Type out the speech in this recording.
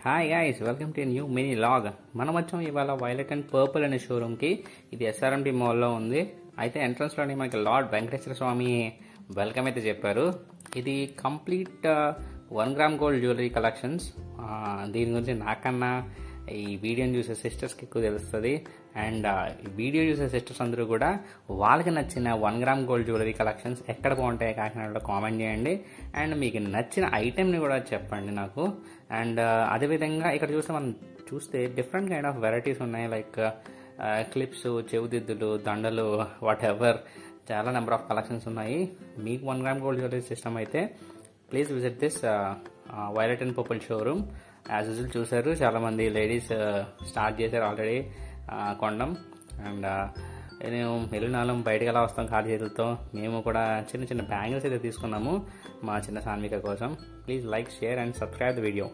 Hi guys, welcome to new mini log. మనం వచ్చాం ఇవాళ వైలెట్ అండ్ పర్పుల్ అనే షోరూమ్కి. ఇది ఎస్ఆర్ఎంటీ మాల్లో ఉంది. అయితే ఎంట్రన్స్లోనే మనకి లార్డ్ వెంకటేశ్వర స్వామి వెల్కమ్ అయితే చెప్పారు. ఇది complete 1 gram gold jewellery collections. దీని గురించి నాకన్నా ఈ వీడియోని చూసే సిస్టర్స్కి ఎక్కువ తెలుస్తుంది. అండ్ ఈ వీడియో చూసే సిస్టర్స్ అందరూ కూడా వాళ్ళకి నచ్చిన 1 గ్రామ్ గోల్డ్ జ్యువెలరీ కలెక్షన్స్ ఎక్కడ బాగుంటాయి కాకినాడలో కామెంట్ చేయండి. అండ్ మీకు నచ్చిన ఐటెంని కూడా చెప్పండి నాకు. అండ్ అదేవిధంగా ఇక్కడ చూస్తే డిఫరెంట్ కైండ్ ఆఫ్ వెరైటీస్ ఉన్నాయి. లైక్ క్లిప్స్, చెవుదిద్దులు, దండలు, వాట్ ఎవర్, చాలా నెంబర్ ఆఫ్ కలెక్షన్స్ ఉన్నాయి. మీకు 1 గ్రామ్ గోల్డ్ జ్యువెలరీ సిస్టమ్ అయితే please visit this violet and purple showroom. As usual చూసారు, చాలామంది లేడీస్ స్టార్ట్ చేశారు ఆల్రెడీ కొనడం. అండ్ నేను వెళ్ళినాలం బయటకు ఎలా వస్తాం ఖాళీ చేతులతో. మేము కూడా చిన్న చిన్న బ్యాంగిల్స్ అయితే తీసుకున్నాము మా చిన్న సాన్విక కోసం. Please like, share and subscribe the video.